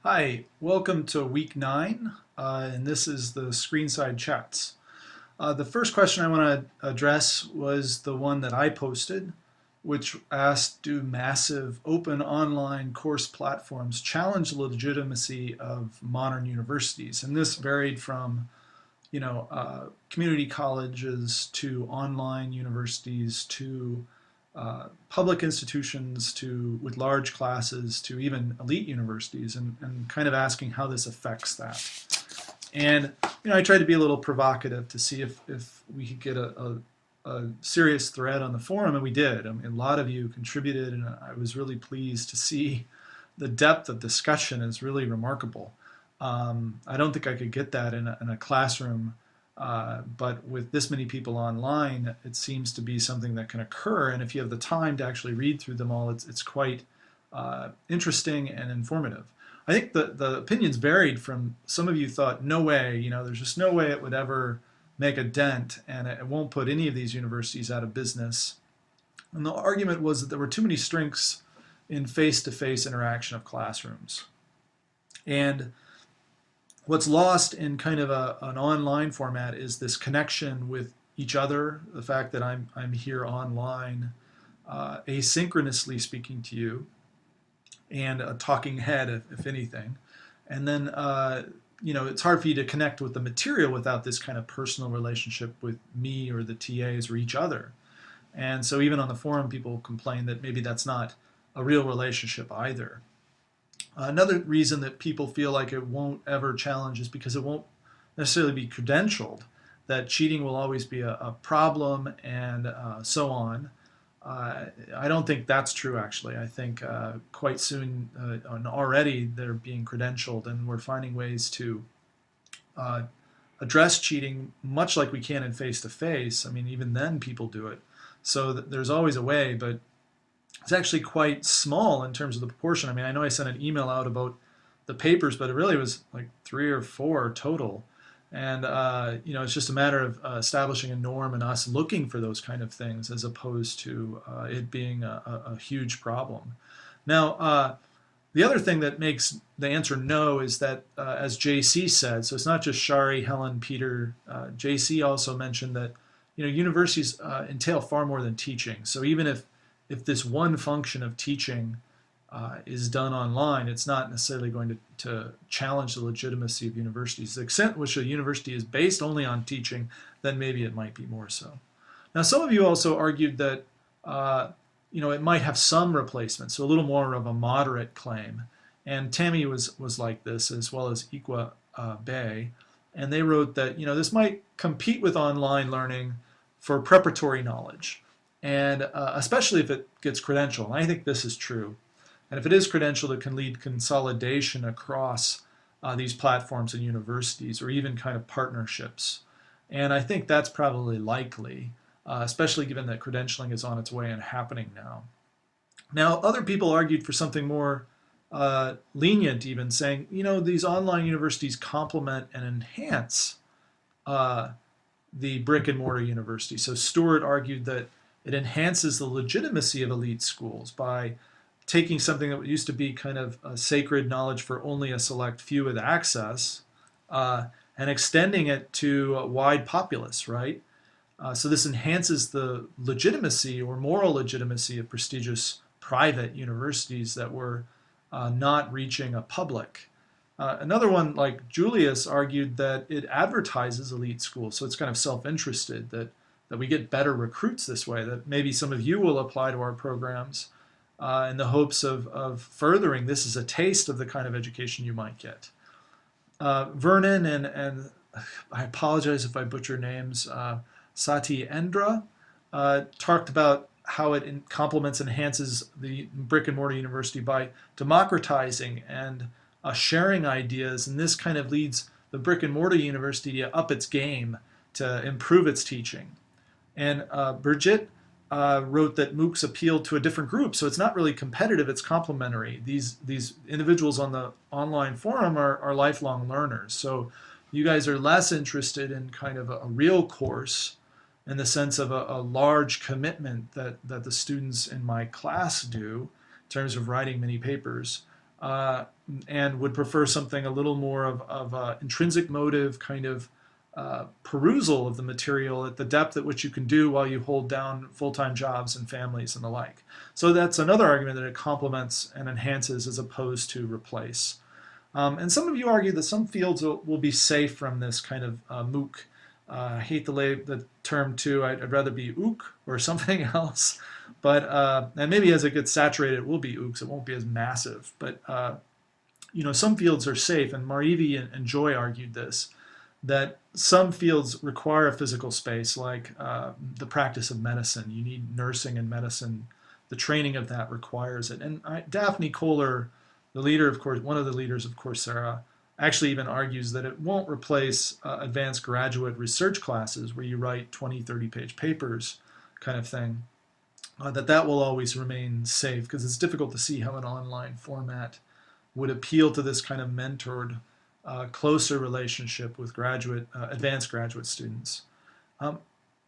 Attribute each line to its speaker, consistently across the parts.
Speaker 1: Hi, welcome to week 9, and this is the Screenside Chats. The first question I want to address was the one that I posted, which asked, do massive open online course platforms challenge the legitimacy of modern universities? And this varied from, community colleges to online universities to public institutions to with large classes to even elite universities, and kind of asking how this affects that. And I tried to be a little provocative to see if we could get a serious thread on the forum, and we did. I mean, a lot of you contributed, and I was really pleased to see the depth of discussion is really remarkable. I don't think I could get that in a classroom, but with this many people online, it seems to be something that can occur. And if you have the time to actually read through them all, it's quite interesting and informative. I think the opinions varied from some of you thought, no way, there's just no way it would ever make a dent and it won't put any of these universities out of business. And the argument was that there were too many strengths in face-to-face interaction of classrooms. And what's lost in kind of an online format is this connection with each other, the fact that I'm here online, asynchronously speaking to you, and a talking head, if anything. And then, it's hard for you to connect with the material without this kind of personal relationship with me or the TAs or each other. And so even on the forum, people complain that maybe that's not a real relationship either. Another reason that people feel like it won't ever challenge is because it won't necessarily be credentialed, that cheating will always be a problem and so on. I don't think that's true, actually. I think quite soon, and already, they're being credentialed, and we're finding ways to address cheating much like we can in face-to-face. I mean, even then people do it. So there's always a way, but it's actually quite small in terms of the proportion. I mean, I know I sent an email out about the papers, but it really was like 3 or 4 total. And, it's just a matter of establishing a norm and us looking for those kind of things as opposed to it being a huge problem. Now, the other thing that makes the answer no is that, as JC said, so it's not just Shari, Helen, Peter, JC also mentioned that, universities entail far more than teaching. So even if this one function of teaching is done online, it's not necessarily going to challenge the legitimacy of universities. The extent which a university is based only on teaching, then maybe it might be more so. Now, some of you also argued that it might have some replacement, so a little more of a moderate claim. And Tammy was like this, as well as Iqua Bay, and they wrote that this might compete with online learning for preparatory knowledge, and especially if it gets credentialed. And I think this is true. And if it is credentialed, it can lead consolidation across these platforms and universities, or even kind of partnerships. And I think that's probably likely, especially given that credentialing is on its way and happening now. Now, other people argued for something more lenient, even saying, these online universities complement and enhance the brick and mortar university. So Stewart argued that it enhances the legitimacy of elite schools by taking something that used to be kind of a sacred knowledge for only a select few with access, and extending it to a wide populace, right? So this enhances the legitimacy or moral legitimacy of prestigious private universities that were not reaching a public. Another one, like Julius, argued that it advertises elite schools, so it's kind of self-interested, that we get better recruits this way, that maybe some of you will apply to our programs in the hopes of furthering this as a taste of the kind of education you might get. Vernon and I apologize if I butcher names, Sati Endra, talked about how it complements and enhances the brick and mortar university by democratizing and sharing ideas, and this kind of leads the brick and mortar university to up its game to improve its teaching. And Brigitte wrote that MOOCs appeal to a different group, so it's not really competitive, it's complementary. These individuals on the online forum are lifelong learners, so you guys are less interested in kind of a real course in the sense of a large commitment that the students in my class do in terms of writing many papers. and would prefer something a little more of intrinsic motive kind of perusal of the material at the depth at which you can do while you hold down full-time jobs and families and the like. So that's another argument that it complements and enhances as opposed to replace. And some of you argue that some fields will be safe from this kind of MOOC. I hate the term too. I'd rather be OOC or something else. But and maybe as it gets saturated, it will be OOCs. It won't be as massive. But some fields are safe, and Marivi and Joy argued this, that some fields require a physical space, like the practice of medicine. You need nursing and medicine. The training of that requires it. And Daphne Kohler, the leader, of course, one of the leaders of Coursera, actually even argues that it won't replace advanced graduate research classes where you write 20, 30-page papers kind of thing, that will always remain safe, because it's difficult to see how an online format would appeal to this kind of mentored, closer relationship with advanced graduate students.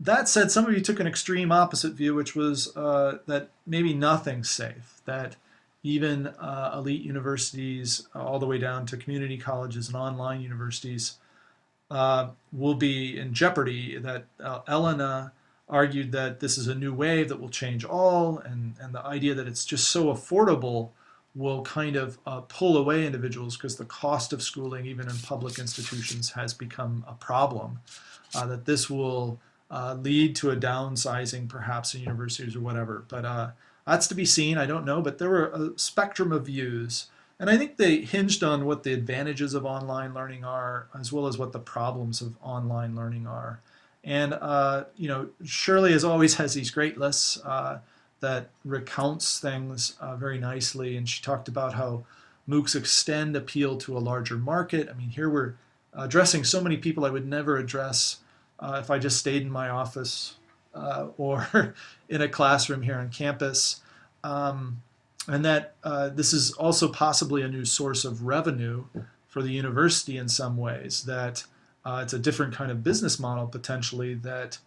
Speaker 1: That said, some of you took an extreme opposite view, which was that maybe nothing's safe, that even elite universities, all the way down to community colleges and online universities, will be in jeopardy, that Elena argued that this is a new wave that will change all, and the idea that it's just so affordable will kind of pull away individuals because the cost of schooling, even in public institutions, has become a problem, that this will lead to a downsizing perhaps in universities or whatever. But that's to be seen. I don't know, but there were a spectrum of views, and I think they hinged on what the advantages of online learning are, as well as what the problems of online learning are. And Shirley, as always, has these great lists that recounts things very nicely, and she talked about how MOOCs extend appeal to a larger market. I mean, here we're addressing so many people I would never address if I just stayed in my office or in a classroom here on campus, and that this is also possibly a new source of revenue for the university in some ways, that it's a different kind of business model potentially, that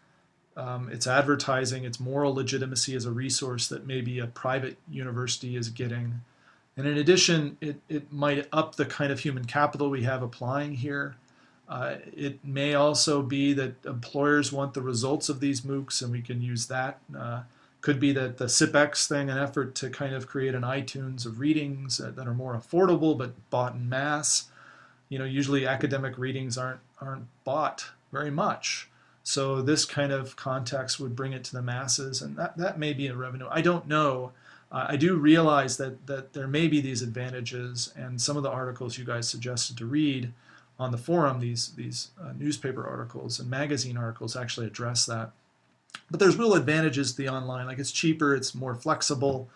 Speaker 1: it's advertising its moral legitimacy as a resource that maybe a private university is getting. And in addition, it might up the kind of human capital we have applying here. It may also be that employers want the results of these MOOCs, and we can use that. Could be that the SIPX thing, an effort to kind of create an iTunes of readings that are more affordable but bought in mass. Usually academic readings aren't bought very much. So this kind of context would bring it to the masses, and that may be a revenue. I don't know. I do realize that there may be these advantages, and some of the articles you guys suggested to read on the forum, these newspaper articles and magazine articles, actually address that. But there's real advantages to the online. Like, it's cheaper, it's more flexible.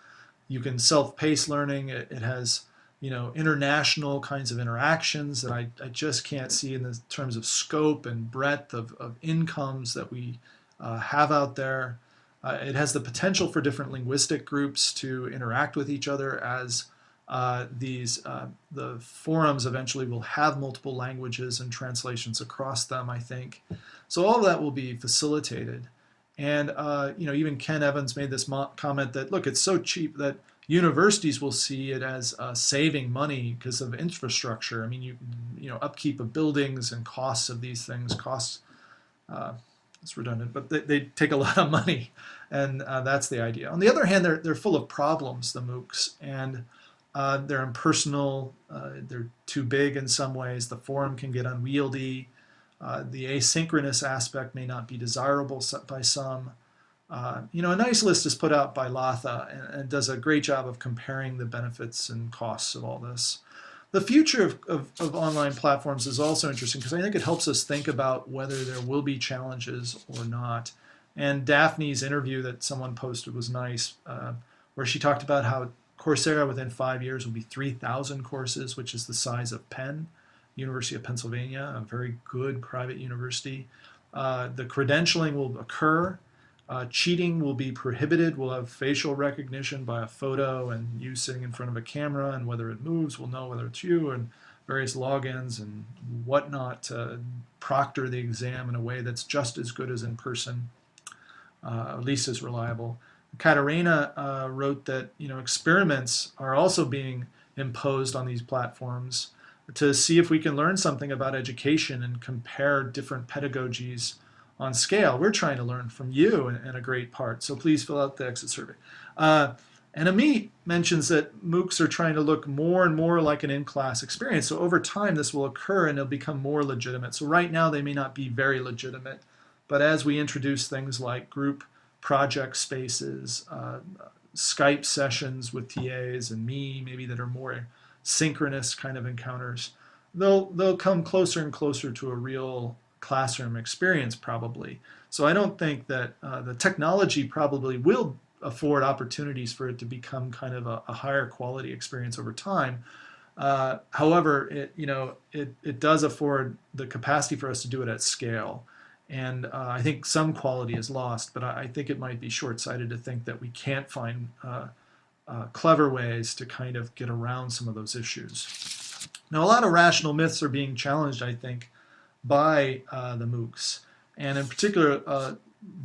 Speaker 1: You can self-pace learning. It has international kinds of interactions that I just can't see in the terms of scope and breadth of incomes that we have out there. It has the potential for different linguistic groups to interact with each other, as the forums eventually will have multiple languages and translations across them, I think. So all of that will be facilitated. And even Ken Evans made this comment that, look, it's so cheap that universities will see it as saving money because of infrastructure. I mean, upkeep of buildings and costs of these things it's redundant, but they take a lot of money, and that's the idea. On the other hand, they're full of problems, the MOOCs, and they're impersonal. They're too big in some ways. The forum can get unwieldy. The asynchronous aspect may not be desirable by some. A nice list is put out by Latha and does a great job of comparing the benefits and costs of all this. The future of online platforms is also interesting because I think it helps us think about whether there will be challenges or not. And Daphne's interview that someone posted was nice, where she talked about how Coursera within 5 years will be 3,000 courses, which is the size of Penn, University of Pennsylvania, a very good private university. The credentialing will occur. Cheating will be prohibited. We'll have facial recognition by a photo, and you sitting in front of a camera, and whether it moves, we'll know whether it's you, and various logins and whatnot to proctor the exam in a way that's just as good as in person, at least as reliable. Katarina wrote that experiments are also being imposed on these platforms to see if we can learn something about education and compare different pedagogies on scale. We're trying to learn from you in a great part, so please fill out the exit survey. And Amit mentions that MOOCs are trying to look more and more like an in-class experience. So over time, this will occur and it'll become more legitimate. So right now, they may not be very legitimate, but as we introduce things like group project spaces, Skype sessions with TAs and me, maybe that are more synchronous kind of encounters, they'll come closer and closer to a real classroom experience probably. So I don't think that the technology probably will afford opportunities for it to become kind of a higher quality experience over time. However, it does afford the capacity for us to do it at scale. And I think some quality is lost, but I think it might be short-sighted to think that we can't find clever ways to kind of get around some of those issues. Now, a lot of rational myths are being challenged, I think, by the MOOCs. And in particular,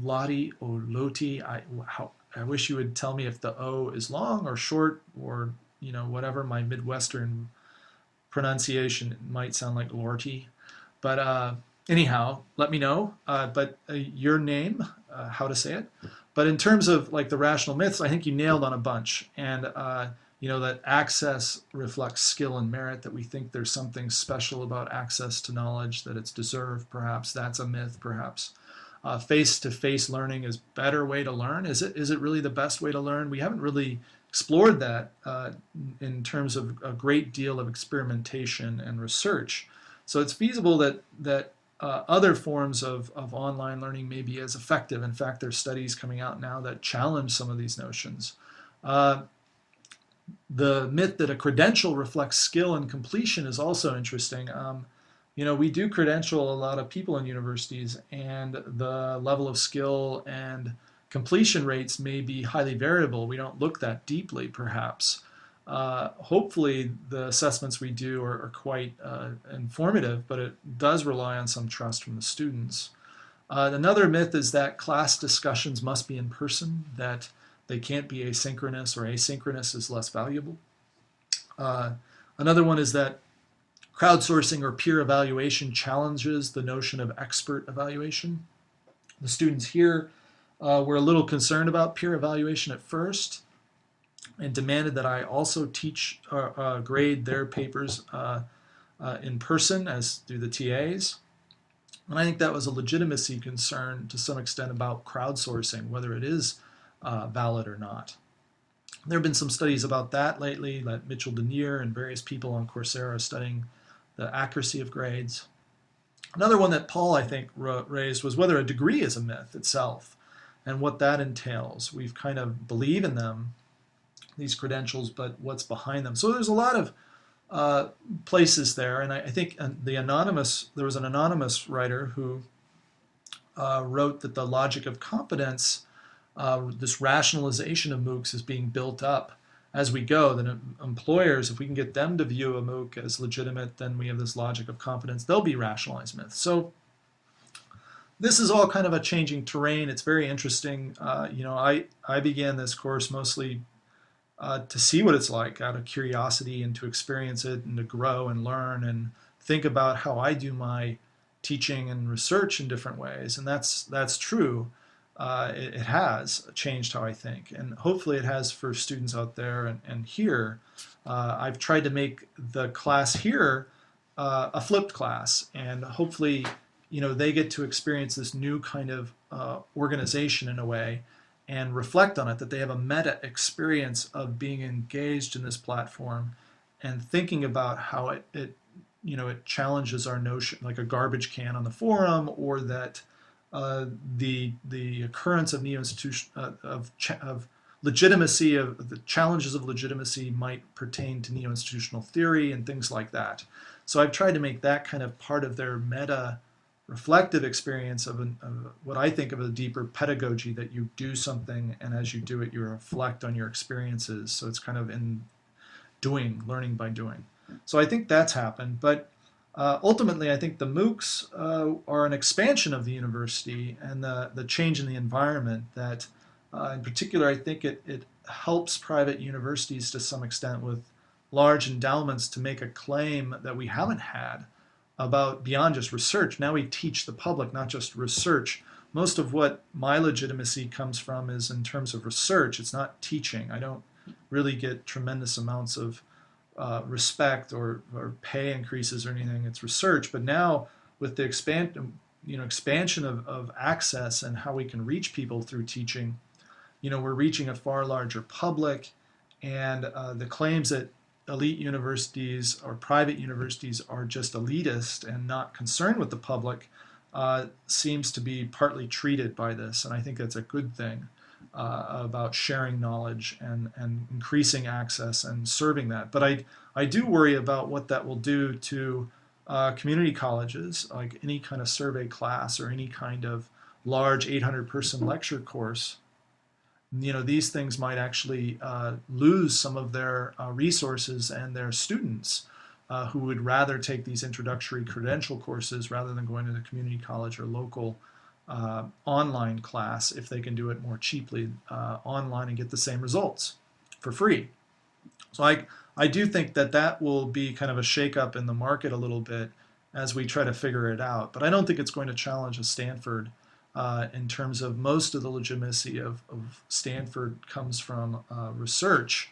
Speaker 1: Lottie or Loti, I wish you would tell me if the O is long or short or, whatever my Midwestern pronunciation might sound like Lorty. But anyhow, let me know. But your name, how to say it. But in terms of like the rational myths, I think you nailed on a bunch. And, that access reflects skill and merit, that we think there's something special about access to knowledge, that it's deserved, perhaps. That's a myth, perhaps. Face-to-face learning is a better way to learn. Is it really the best way to learn? We haven't really explored that in terms of a great deal of experimentation and research. So it's feasible that other forms of online learning may be as effective. In fact, there's studies coming out now that challenge some of these notions. The myth that a credential reflects skill and completion is also interesting. We do credential a lot of people in universities, and the level of skill and completion rates may be highly variable. We don't look that deeply, perhaps. Hopefully, the assessments we do are quite informative, but it does rely on some trust from the students. Another myth is that class discussions must be in person, that they can't be asynchronous, or asynchronous is less valuable. Another one is that crowdsourcing or peer evaluation challenges the notion of expert evaluation. The students here were a little concerned about peer evaluation at first and demanded that I also teach grade their papers in person, as do the TAs. And I think that was a legitimacy concern to some extent about crowdsourcing, whether it is valid or not. There have been some studies about that lately, like Mitchell Denier and various people on Coursera studying the accuracy of grades. Another one that Paul, I think, raised was whether a degree is a myth itself and what that entails. We've kind of believe in them, these credentials, but what's behind them. So there's a lot of places there, and I think there was an anonymous writer who wrote that the logic of competence, this rationalization of MOOCs is being built up as we go, that employers, if we can get them to view a MOOC as legitimate, then we have this logic of competence. They'll be rationalized myths. So this is all kind of a changing terrain. It's very interesting. I began this course mostly to see what it's like out of curiosity and to experience it and to grow and learn and think about how I do my teaching and research in different ways. And that's true. It has changed how I think, and hopefully it has for students out there and here. I've tried to make the class here a flipped class, and hopefully they get to experience this new kind of organization in a way and reflect on it, that they have a meta experience of being engaged in this platform and thinking about how it challenges our notion, like a garbage can on the forum, or that the occurrence of neo-institution of legitimacy, of the challenges of legitimacy might pertain to neo-institutional theory and things like that. So I've tried to make that kind of part of their meta reflective experience of what I think of a deeper pedagogy, that you do something and as you do it you reflect on your experiences. So it's kind of in doing, learning by doing. So I think that's happened, but ultimately, I think the MOOCs are an expansion of the university and the change in the environment that, in particular, I think it helps private universities to some extent with large endowments to make a claim that we haven't had about beyond just research. Now we teach the public, not just research. Most of what my legitimacy comes from is in terms of research. It's not teaching. I don't really get tremendous amounts of respect or pay increases or anything. It's research. But now with the expansion of access and how we can reach people through teaching, we're reaching a far larger public, and the claims that elite universities or private universities are just elitist and not concerned with the public seems to be partly treated by this, and I think that's a good thing about sharing knowledge and increasing access and serving that. But I do worry about what that will do to community colleges, like any kind of survey class or any kind of large 800-person lecture course. These things might actually lose some of their resources and their students who would rather take these introductory credential courses rather than going to the community college or local online class if they can do it more cheaply online and get the same results for free. So I do think that will be kind of a shakeup in the market a little bit as we try to figure it out. But I don't think it's going to challenge a Stanford in terms of most of the legitimacy of Stanford comes from research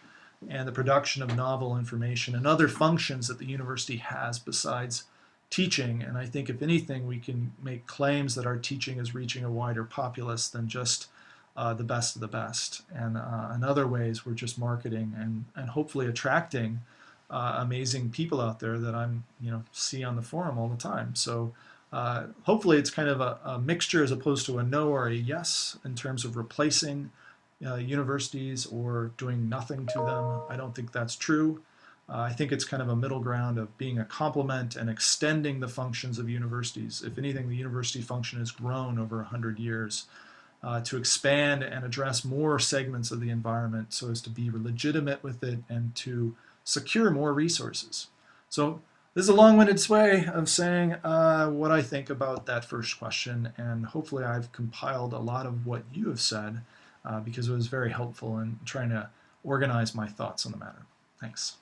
Speaker 1: and the production of novel information and other functions that the university has besides teaching. And I think if anything, we can make claims that our teaching is reaching a wider populace than just the best of the best. And in other ways, we're just marketing and hopefully attracting amazing people out there that I'm see on the forum all the time. So hopefully it's kind of a mixture as opposed to a no or a yes in terms of replacing universities or doing nothing to them. I don't think that's true. I think it's kind of a middle ground of being a complement and extending the functions of universities. If anything, the university function has grown over 100 years to expand and address more segments of the environment so as to be legitimate with it and to secure more resources. So this is a long-winded way of saying what I think about that first question, and hopefully I've compiled a lot of what you have said because it was very helpful in trying to organize my thoughts on the matter. Thanks.